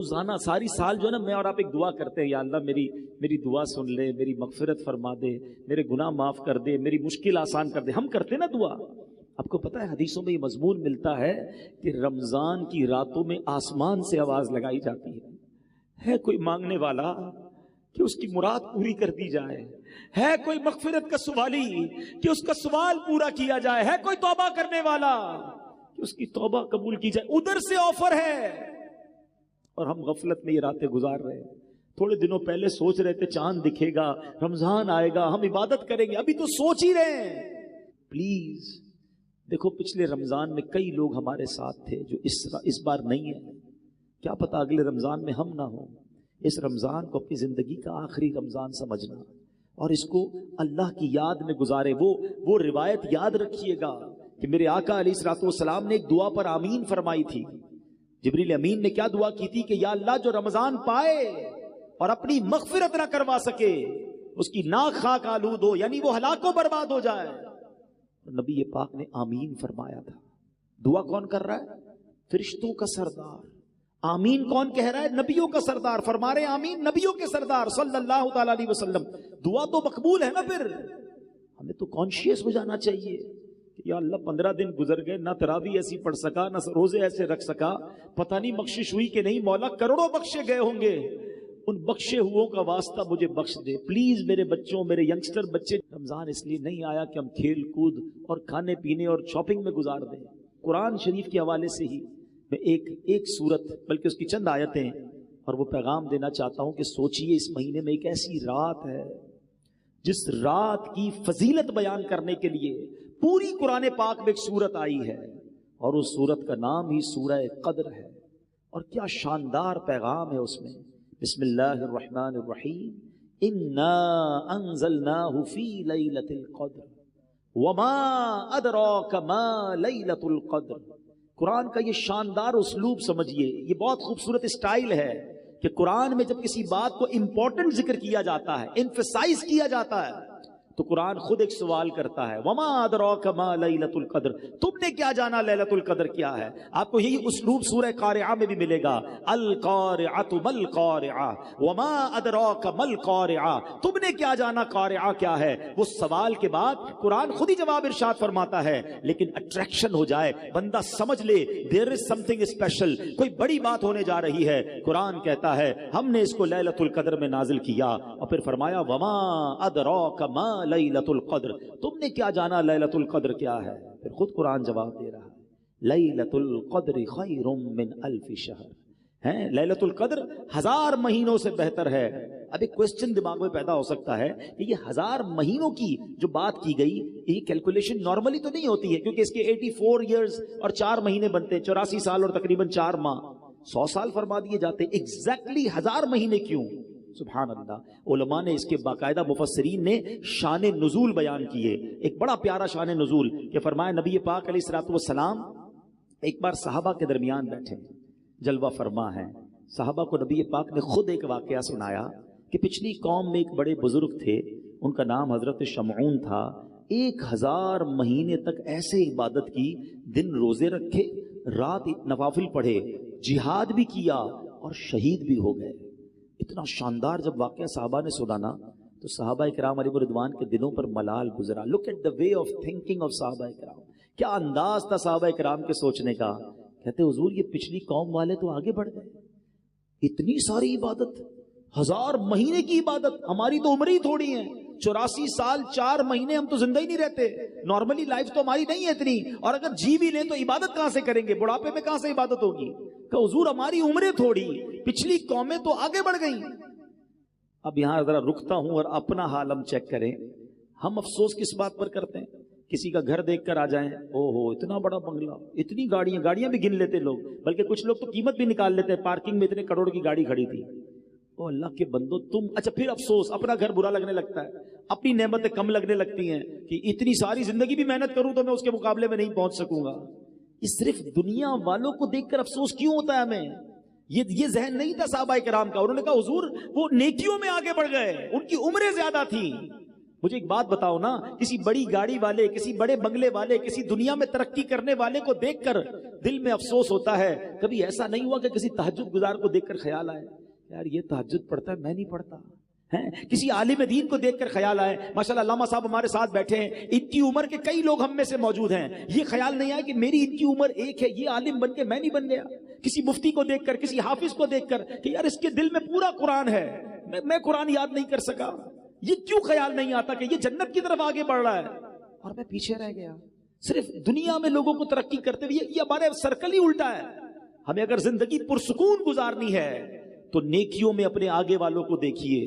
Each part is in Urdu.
روزانہ ساری سال جو ہے نا میں اور آپ ایک دعا کرتے ہیں، یا اللہ میری دعا سن لے، میری مغفرت فرما دے، میرے گناہ معاف کر دے، میری مشکل آسان کر دے. ہم کرتے ہیں نا دعا. آپ کو پتہ ہے حدیثوں میں یہ مضمون ملتا ہے کہ رمضان کی راتوں میں آسمان سے آواز لگائی جاتی ہے کوئی مانگنے والا کہ اس کی مراد پوری کر دی جائے، ہے کوئی مغفرت کا سوالی کہ اس کا سوال پورا کیا جائے، ہے کوئی توبہ کرنے والا کہ اس کی توبہ قبول کی جائے. ادھر سے آفر ہے اور ہم غفلت میں یہ راتیں گزار رہے ہیں. تھوڑے دنوں پہلے سوچ رہے تھے چاند دکھے گا، رمضان آئے گا، ہم عبادت کریں گے، ابھی تو سوچ ہی رہے ہیں. پلیز دیکھو پچھلے رمضان میں کئی لوگ ہمارے ساتھ تھے جو اس بار نہیں ہیں. کیا پتا اگلے رمضان میں ہم نہ ہوں. اس رمضان کو اپنی زندگی کا آخری رمضان سمجھنا اور اس کو اللہ کی یاد میں گزارے. وہ روایت یاد رکھیے گا کہ میرے آقا علیہ الصلوۃ والسلام نے ایک دعا پر آمین فرمائی تھی. جبریل امین نے کیا دعا کی تھی کہ یا اللہ جو رمضان پائے اور اپنی مغفرت نہ کروا سکے اس کی ناک خاک آلود ہو، یعنی وہ ہلاک و برباد ہو جائے. نبی پاک نے آمین فرمایا تھا. دعا کون کر رہا ہے؟ فرشتوں کا سردار. آمین کون کہہ رہا ہے؟ نبیوں کا سردار. فرما رہے آمین نبیوں کے سردار صلی اللہ تعالی علیہ وسلم. دعا تو مقبول ہے نا. پھر ہمیں تو کانشیس ہو جانا چاہیے کہ یا اللہ 15 دن گزر گئے، نہ تراویح ایسی پڑھ سکا، نہ روزے ایسے رکھ سکا، پتہ نہیں بخشش ہوئی کہ نہیں. مولا کروڑوں بخشے گئے ہوں گے، ان بخشے ہوں کا واسطہ مجھے بخش دے پلیز. میرے بچوں، میرے ینگسٹر بچے، رمضان اس لیے نہیں آیا کہ ہم کھیل کود اور کھانے پینے اور شاپنگ میں گزار دیں. قرآن شریف کے حوالے سے ہی میں ایک سورت بلکہ اس کی چند آیتیں اور وہ پیغام دینا چاہتا ہوں کہ سوچئے اس مہینے میں ایک ایسی رات ہے جس رات کی فضیلت بیان کرنے کے لیے پوری قرآن پاک میں ایک سورت آئی ہے اور اس سورت کا نام ہی سورہ قدر ہے. اور کیا شاندار پیغام ہے اس میں. بسم اللہ الرحمن الرحیم. انا انزلناہ فی لیلۃ القدر وما ادراک ما لیلۃ القدر. قرآن کا یہ شاندار اسلوب سمجھیے. یہ بہت خوبصورت اسٹائل ہے کہ قرآن میں جب کسی بات کو امپورٹنٹ ذکر کیا جاتا ہے، ایمفسائز کیا جاتا ہے، تو قرآن خود ایک سوال کرتا ہے وما ادراک ما لیلۃ القدر. تم نے کیا جانا لیلۃ القدر کیا ہے؟ آپ کو یہی اسلوب سورہ قارعہ میں بھی ملے گا. القارعۃ ما القارعہ وما ادراک ما القارعہ. تم نے کیا جانا قارعہ کیا ہے؟ وہ سوال کے بعد قرآن خود ہی جواب ارشاد فرماتا ہے. لیکن اٹریکشن ہو جائے، بندہ سمجھ لے دیر از سم تھنگ اسپیشل، کوئی بڑی بات ہونے جا رہی ہے. قرآن کہتا ہے ہم نے اس کو لیلۃ القدر میں نازل کیا اور پھر فرمایا وما ادراک ما لیلۃ القدر. تم نے کیا جانا لیلۃ القدر کیا ہے؟ پھر خود قرآن جواب دے رہا ہے لیلۃ القدر خیر من الف شہر. ہیں لیلۃ القدر 1000 مہینوں سے بہتر ہے. اب ایک کوسچن دماغ میں پیدا ہو سکتا ہے کہ یہ 1000 مہینوں کی جو بات کی گئی یہ کیلکولیشن نارملی تو نہیں ہوتی ہے، کیونکہ اس کے 84 ایئرز اور 4 مہینے بنتے ہیں، 84 سال اور تقریباً 4 ماہ، 100 سال فرما دیے جاتے. ایگزیکٹلی 1000 مہینے کیوں؟ سبحان اللہ. علماء نے اس کے باقاعدہ مفسرین نے شان نزول بیان کیے. ایک بڑا پیارا شان نزول کہ فرمایا نبی پاک علیہ الصلوۃ والسلام ایک بار صحابہ کے درمیان بیٹھے، جلوہ فرما ہے. صحابہ کو نبی پاک نے خود ایک واقعہ سنایا کہ پچھلی قوم میں ایک بڑے بزرگ تھے، ان کا نام حضرت شمعون تھا. 1000 مہینے تک ایسے عبادت کی، دن روزے رکھے، رات نوافل پڑھے، جہاد بھی کیا اور شہید بھی ہو گئے. اتنا شاندار جب واقعہ صحابہ نے سنا نا تو صحابہ کرام علیہ رضوان کے دلوں پر ملال گزرا. Look at the way of thinking of صحابہ کرام. کیا انداز تھا صحابہ کرام کے سوچنے کا. کہتے حضور یہ پچھلی قوم والے تو آگے بڑھ گئے، اتنی ساری عبادت، 1000 مہینے کی عبادت. ہماری تو عمر ہی تھوڑی ہے، 84 سال 4 مہینے، ہم تو زندہ ہی نہیں رہتے. نارملی لائف تو ہماری نہیں ہے اتنی، اور اگر جی بھی لیں تو عبادت کہاں سے کریں گے؟ بڑھاپے میں کہاں سے عبادت ہوگی؟ کہ حضور ہماری عمریں تھوڑی، پچھلی قومیں تو آگے بڑھ گئیں. اب یہاں ذرا رکتا ہوں اور اپنا حال ہم چیک کریں. ہم افسوس کس بات پر کرتے ہیں؟ کسی کا گھر دیکھ کر آ جائیں، او ہو اتنا بڑا بنگلہ، اتنی گاڑیاں بھی گن لیتے لوگ، بلکہ کچھ لوگ تو قیمت بھی نکال لیتے ہیں. پارکنگ میں اتنے کروڑ کی گاڑی کھڑی تھی. او اللہ کے بندو تم، اچھا پھر افسوس، اپنا گھر برا لگنے لگتا ہے، اپنی نعمتیں کم لگنے لگتی ہیں کہ اتنی ساری زندگی بھی محنت کروں تو میں اس کے مقابلے میں نہیں پہنچ سکوں گا. یہ صرف دنیا والوں کو دیکھ کر افسوس کیوں ہوتا ہے ہمیں؟ یہ ذہن نہیں تھا صحابہ کرام کا. انہوں نے کہا حضور وہ نیکیوں میں آگے بڑھ گئے، ان کی عمریں زیادہ تھیں. مجھے ایک بات بتاؤ نا، کسی بڑی گاڑی والے، کسی بڑے بنگلے والے، کسی دنیا میں ترقی کرنے والے کو دیکھ کر دل میں افسوس ہوتا ہے. کبھی ایسا نہیں ہوا کہ کسی تہجد گزار کو دیکھ کر خیال آئے یار یہ تہجد پڑھتا ہے میں نہیں پڑھتا ہے؟ کسی عالم دین کو دیکھ کر خیال آئے، ماشاءاللہ علامہ صاحب ہمارے ساتھ بیٹھے ہیں، ان کی عمر کے کئی لوگ ہم میں سے موجود ہیں، یہ خیال نہیں آیا کہ میری ان کی عمر ایک ہے، یہ عالم بن کے میں نہیں بن گیا؟ کسی مفتی کو دیکھ کر، کسی حافظ کو دیکھ کر کہ یار اس کے دل میں پورا قرآن ہے، میں قرآن یاد نہیں کر سکا، یہ کیوں خیال نہیں آتا کہ یہ جنت کی طرف آگے بڑھ رہا ہے اور میں پیچھے رہ گیا؟ صرف دنیا میں لوگوں کو ترقی کرتے ہوئے، یہ ہمارے سرکل ہی الٹا ہے. ہمیں اگر زندگی پرسکون گزارنی ہے تو نیکیوں میں اپنے آگے والوں کو دیکھیے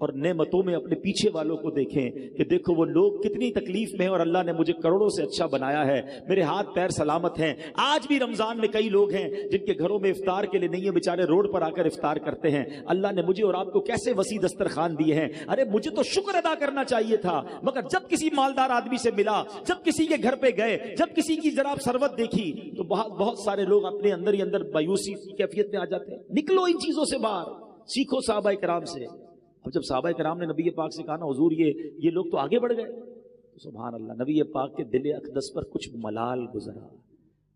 اور نعمتوں میں اپنے پیچھے والوں کو دیکھیں کہ دیکھو وہ لوگ کتنی تکلیف میں ہیں اور اللہ نے مجھے کروڑوں سے اچھا بنایا ہے، میرے ہاتھ پیر سلامت ہیں. آج بھی رمضان میں کئی لوگ ہیں جن کے گھروں میں افطار کے لیے نہیں ہے، بیچارے روڈ پر آ کر افطار کرتے ہیں. اللہ نے مجھے اور آپ کو کیسے وسیع دسترخوان دیے ہیں. ارے مجھے تو شکر ادا کرنا چاہیے تھا، مگر جب کسی مالدار آدمی سے ملا، جب کسی کے گھر پہ گئے، جب کسی کی ذرا سروت دیکھی تو بہت سارے لوگ اپنے اندر ہی اندر مایوسی کی کیفیت میں آ جاتے ہیں. نکلو ان چیزوں سے باہر، سیکھو صحابہ کرام سے. اب جب صحابہ کرام نے نبی پاک سے کہا نا حضور یہ لوگ تو آگے بڑھ گئے، تو سبحان اللہ نبی پاک کے دل اقدس پر کچھ ملال گزرا.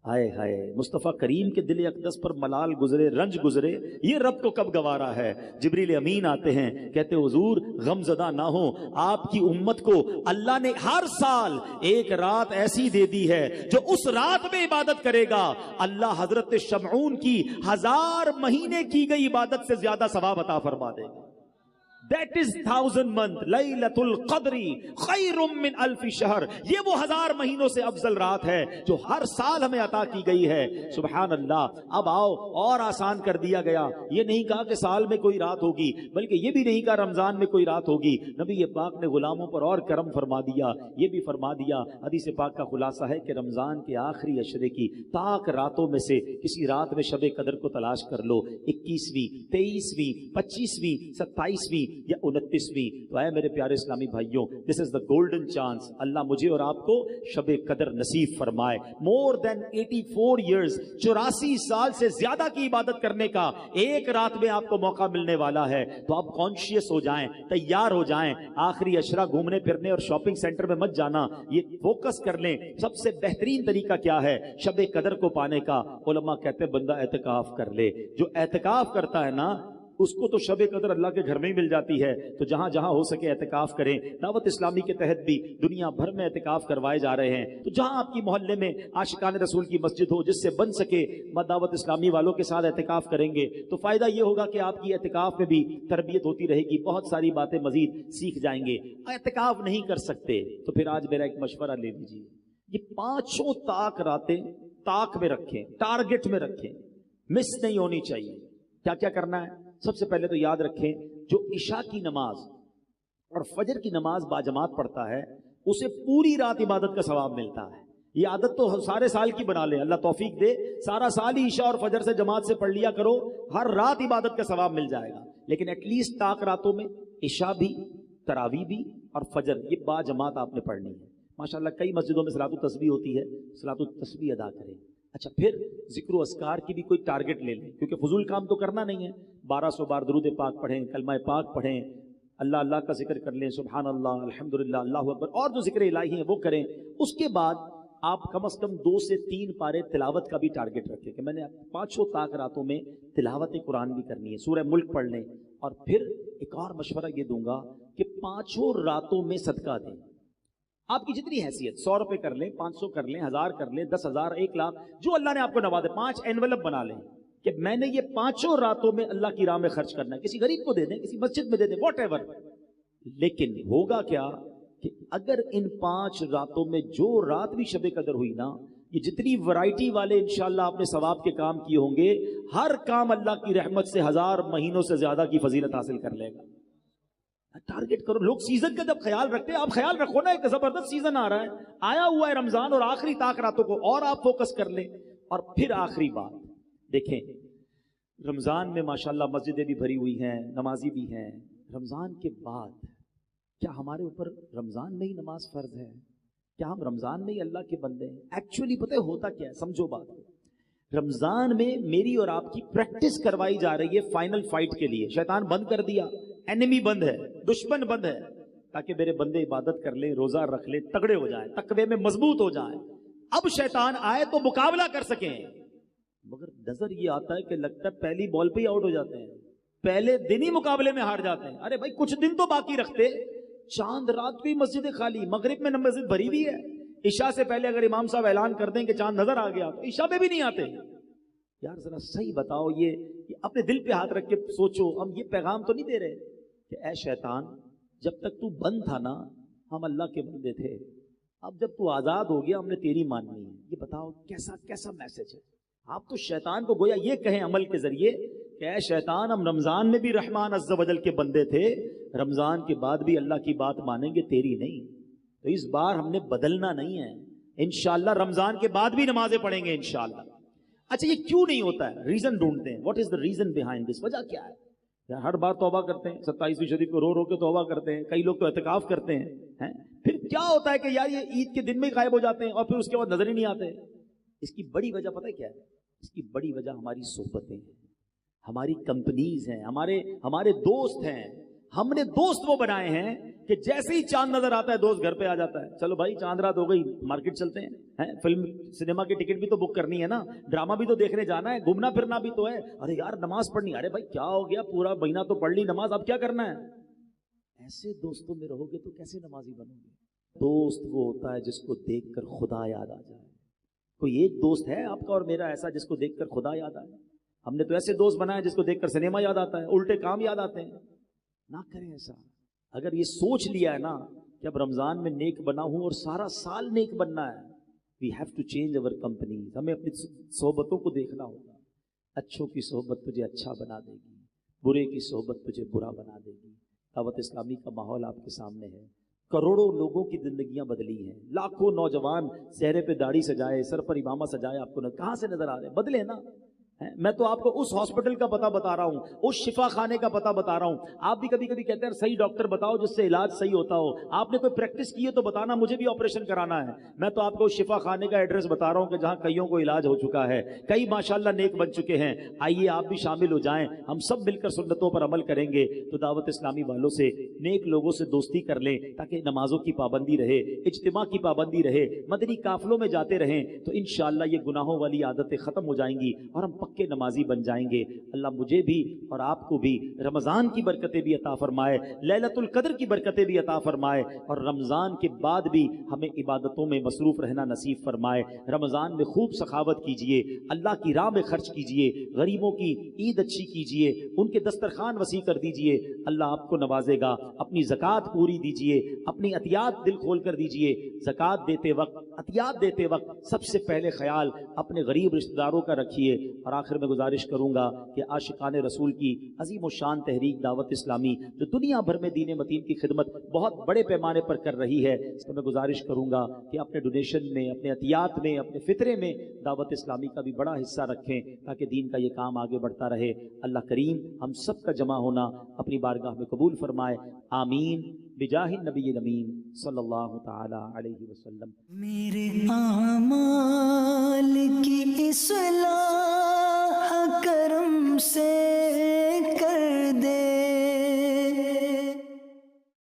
ہائے ہائے، مصطفیٰ کریم کے دل اقدس پر ملال گزرے، رنج گزرے. یہ رب کو کب گوارا ہے؟ جبریل امین آتے ہیں، کہتے حضور غم زدہ نہ ہو، آپ کی امت کو اللہ نے ہر سال ایک رات ایسی دے دی ہے جو اس رات میں عبادت کرے گا اللہ حضرت شمعون کی 1000 مہینے کی گئی عبادت سے زیادہ ثواب عطا فرما دے گا. That is 1000 month لیلۃ القدر خیر من 1000 شہر. یہ وہ 1000 مہینوں سے افضل رات ہے جو ہر سال ہمیں عطا کی گئی ہے. سبحان اللہ. اب آؤ اور آسان کر دیا گیا. یہ نہیں کہا کہ سال میں کوئی رات ہوگی، بلکہ یہ بھی نہیں کہا رمضان میں کوئی رات ہوگی. نبی پاک نے غلاموں پر اور کرم فرما دیا. یہ بھی فرما دیا، حدیث پاک کا خلاصہ ہے کہ رمضان کے آخری عشرے کی طاق راتوں میں سے کسی رات میں شب قدر کو تلاش کر لو. 21ویں، 23ویں، 25ویں، 27ویں یا 29ویں. تو اے میرے پیارے اسلامی بھائیوں، دس از دا گولڈن چانس. اللہ مجھے اور آپ کو شب قدر نصیب فرمائے. مور دین 84 ایئرز، 84 سال سے زیادہ کی عبادت کرنے کا ایک رات میں آپ کو موقع ملنے والا ہے. تو آپ کانشیس ہو جائیں، تیار ہو جائیں. آخری عشرہ گھومنے پھرنے اور شاپنگ سینٹر میں مت جانا، یہ فوکس کر لیں. سب سے بہترین طریقہ کیا ہے شب قدر کو پانے کا؟ علماء کہتے ہیں بندہ اعتکاف کر لے. جو اعتکاف کرتا ہے نا اس کو تو شب قدر اللہ کے گھر میں ہی مل جاتی ہے. تو جہاں جہاں ہو سکے اعتکاف کریں. دعوت اسلامی کے تحت بھی دنیا بھر میں اعتکاف کروائے جا رہے ہیں. تو جہاں آپ کی محلے میں عاشقان رسول کی مسجد ہو، جس سے بن سکے دعوت اسلامی والوں کے ساتھ اعتکاف کریں گے تو فائدہ یہ ہوگا کہ آپ کی اعتکاف میں بھی تربیت ہوتی رہے گی، بہت ساری باتیں مزید سیکھ جائیں گے. اعتکاف نہیں کر سکتے تو پھر آج میرا ایک مشورہ لے لیجیے. یہ 5 طاق راتیں طاق میں رکھیں، ٹارگٹ میں رکھیں، مس نہیں ہونی چاہیے. کیا کیا کرنا ہے؟ سب سے پہلے تو یاد رکھیں جو عشاء کی نماز اور فجر کی نماز باجماعت پڑھتا ہے اسے پوری رات عبادت کا ثواب ملتا ہے. یہ عادت تو سارے سال کی بنا لیں، اللہ توفیق دے. سارا سال ہی عشاء اور فجر سے جماعت سے پڑھ لیا کرو، ہر رات عبادت کا ثواب مل جائے گا. لیکن ایٹ لیسٹ طاق راتوں میں عشاء بھی، تراویح بھی اور فجر یہ باجماعت آپ نے پڑھنی ہے. ماشاءاللہ کئی مسجدوں میں صلاۃ التسبیح ہوتی ہے، صلاۃ التسبیح ادا کریں. اچھا پھر ذکر و اذکار کی بھی کوئی ٹارگٹ لے لیں، کیونکہ فضول کام تو کرنا نہیں ہے. 1200 بار درود پاک پڑھیں، کلمہ پاک پڑھیں، اللہ اللہ کا ذکر کر لیں، سبحان اللہ، الحمدللہ، اللہ اکبر، اور جو ذکر الہی ہیں وہ کریں. اس کے بعد آپ کم از کم 2 سے 3 پارے تلاوت کا بھی ٹارگٹ رکھیں کہ میں نے 5 طاق راتوں میں تلاوت قرآن بھی کرنی ہے. سورہ ملک پڑھ لیں. اور پھر ایک اور مشورہ یہ دوں گا کہ 5 راتوں میں صدقہ دیں. آپ کی جتنی حیثیت، 100 روپے کر لیں، 500 کر لیں، 1000 کر لیں، 10,000، 1 لاکھ، جو اللہ نے آپ کو نوازے. 5 انویلپ بنا لیں کہ میں نے یہ 5 راتوں میں اللہ کی راہ میں خرچ کرنا ہے. کسی غریب کو دے دیں، کسی مسجد میں دے دیں، واٹ ایور. لیکن ہوگا کیا کہ اگر ان 5 راتوں میں جو رات بھی شب قدر ہوئی نا، یہ جتنی ورائٹی والے انشاءاللہ آپ نے ثواب کے کام کیے ہوں گے، ہر کام اللہ کی رحمت سے 1000 مہینوں سے زیادہ کی فضیلت حاصل کر لے گا. ٹارگٹ کرو. لوگ سیزن کا جب خیال رکھتے ہیں، آپ خیال رکھو نا، ایک زبردست سیزن آ رہا ہے، آیا ہوا ہے رمضان، اور آخری طاق راتوں کو اور آپ فوکس کر لیں. اور پھر آخری بات دیکھیں، رمضان میں ماشاءاللہ مسجدیں بھی بھری ہوئی ہیں، نمازی بھی ہیں. رمضان کے بعد کیا ہمارے اوپر رمضان میں ہی نماز فرض ہے؟ کیا ہم رمضان میں ہی اللہ کے بندے ہیں؟ ایکچولی پتہ ہے ہوتا کیا ہے؟ سمجھو بات. رمضان میں میری اور آپ کی پریکٹس کروائی جا رہی ہے فائنل فائٹ کے لیے. شیطان بند کر دیا، اینمی بند ہے، دشمن بند ہے. تاکہ میرے بندے عبادت کر لیں, روزہ رکھ لیں, تگڑے ہو جائیں, تقوی میں مضبوط ہو جائیں, اب شیطان آئے تو مقابلہ کر سکیں. مگر نظر یہ آتا ہے کہ لگتا ہے پہلی بال پہ ہی آؤٹ ہو جاتے ہیں, پہلے دن ہی مقابلے میں ہار جاتے ہیں. ارے بھائی کچھ دن تو باقی رکھتے, چاند رات بھی مسجد خالی, مغرب میں مسجد بھری بھی ہے, عشاء سے پہلے اگر امام صاحب اعلان کر دیں کہ چاند نظر آ گیا تو عشاء میں بھی نہیں آتے. یار ذرا صحیح بتاؤ, یہ اپنے دل پہ ہاتھ رکھ کے سوچو, ہم یہ پیغام تو نہیں دے رہے کہ اے شیطان جب تک تو بند تھا نا ہم اللہ کے بندے تھے, اب جب تو آزاد ہو گیا ہم نے تیری ماننی ہے. یہ بتاؤ کیسا کیسا میسج ہے. آپ تو شیطان کو گویا یہ کہیں عمل کے ذریعے کہ اے شیطان ہم رمضان میں بھی رحمان عز و جل کے بندے تھے, رمضان کے بعد بھی اللہ کی بات مانیں گے تیری نہیں. تو اس بار ہم نے بدلنا نہیں ہے, انشاءاللہ رمضان کے بعد بھی نمازیں پڑھیں گے انشاءاللہ. اچھا یہ کیوں نہیں ہوتا ہے, ریزن ڈھونڈتے ہیں. What is the reason behind this, وجہ کیا ہے. ہر بار توبہ کرتے ہیں, 27ویں شریف کو رو رو کے توبہ کرتے ہیں, کئی لوگ تو اعتکاف کرتے ہیں, پھر کیا ہوتا ہے کہ یار یہ عید کے دن میں غائب ہو جاتے ہیں اور پھر اس کے بعد نظر ہی نہیں آتے. اس کی بڑی وجہ پتہ ہے کیا ہے, اس کی بڑی وجہ ہماری صحبتیں ہیں, ہماری کمپنیز ہیں, ہمارے دوست ہیں. ہم نے دوست وہ بنائے ہیں کہ جیسے ہی چاند نظر آتا ہے دوست گھر پہ آ جاتا ہے, چلو بھائی چاند رات ہو گئی مارکیٹ چلتے ہیں, فلم سنیما کی ٹکٹ بھی تو بک کرنی ہے نا, ڈرامہ بھی تو دیکھنے جانا ہے, گھومنا پھرنا بھی تو ہے. ارے یار نماز پڑھنی, ارے بھائی کیا ہو گیا پورا مہینہ تو پڑھ لی نماز, اب کیا کرنا ہے. ایسے دوستوں میں رہو گے تو کیسے نمازی بنو گے. دوست وہ ہوتا ہے جس کو دیکھ کر خدا یاد آ جائے. کوئی ایک دوست ہے آپ کا اور میرا ایسا جس کو دیکھ کر خدا یاد آئے. ہم نے تو ایسے دوست بنائے جس کو دیکھ کر سنیما یاد آتا ہے, الٹے کام یاد آتے ہیں. نہ کریں ایسا. اگر یہ سوچ لیا ہے نا کہ اب رمضان میں نیک بنا ہوں اور سارا سال نیک بننا ہے, we have to change over company. ہمیں اپنی صحبتوں کو دیکھنا ہوگا. اچھوں کی صحبت تجھے اچھا بنا دے گی, برے کی صحبت تجھے برا بنا دے گی. دعوت اسلامی کا ماحول آپ کے سامنے ہے, کروڑوں لوگوں کی زندگیاں بدلی ہیں, لاکھوں نوجوان چہرے پہ داڑھی سجائے, سر پر امامہ سجائے, آپ کو کہاں سے نظر آ رہے ہیں, بدلے نا. میں تو آپ کو اس ہاسپٹل کا پتہ بتا رہا ہوں, اس شفا خانے کا پتہ بتا رہا ہوں. آپ بھی کبھی کبھی کہتے ہیں صحیح ڈاکٹر بتاؤ جس سے علاج صحیح ہوتا ہو. آپ نے کوئی پریکٹس کی ہے تو بتانا, مجھے بھی آپریشن کرانا ہے. میں تو آپ کو اس شفا خانے کا ایڈریس بتا رہا ہوں کہ جہاں کئیوں کو علاج ہو چکا ہے, کئی ماشاءاللہ نیک بن چکے ہیں. آئیے آپ بھی شامل ہو جائیں, ہم سب مل کر سنتوں پر عمل کریں گے. تو دعوت اسلامی والوں سے, نیک لوگوں سے دوستی کر لیں تاکہ نمازوں کی پابندی رہے, اجتماع کی پابندی رہے, مدنی قافلوں میں جاتے رہیں, تو انشاءاللہ یہ گناہوں والی عادتیں ختم ہو جائیں گی اور ہم پکے نمازی بن جائیں گے. اللہ مجھے بھی اور آپ کو بھی رمضان کی برکتیں بھی عطا فرمائے, لیلۃ القدر کی برکتیں بھی عطا فرمائے, اور رمضان کے بعد بھی ہمیں عبادتوں میں مصروف رہنا نصیب فرمائے. رمضان میں خوب سخاوت کیجئے, اللہ کی راہ میں خرچ کیجئے, غریبوں کی عید اچھی کیجئے, ان کے دسترخوان وسیع کر دیجئے, اللہ آپ کو نوازے گا. اپنی زکوٰۃ پوری دیجئے, اپنی عطیات دل کھول کر دیجئے. زکوٰۃ دیتے وقت, عطیات دیتے وقت سب سے پہلے خیال اپنے غریب رشتہ داروں کا رکھیے. اور آخر میں گزارش کروں گا کہ عاشقان رسول کی عظیم و شان تحریک دعوت اسلامی جو دنیا بھر میں دین متین کی خدمت بہت بڑے پیمانے پر کر رہی ہے, اس کو میں گزارش کروں گا کہ اپنے ڈونیشن میں, اپنے عطیات میں, اپنے فطرے میں دعوت اسلامی کا بھی بڑا حصہ رکھیں تاکہ دین کا یہ کام آگے بڑھتا رہے. اللہ کریم ہم سب کا جمع ہونا اپنی بارگاہ میں قبول فرمائے. آمین بجاہ النبی الامین صلی اللہ تعالی علیہ وسلم. میرے اعمال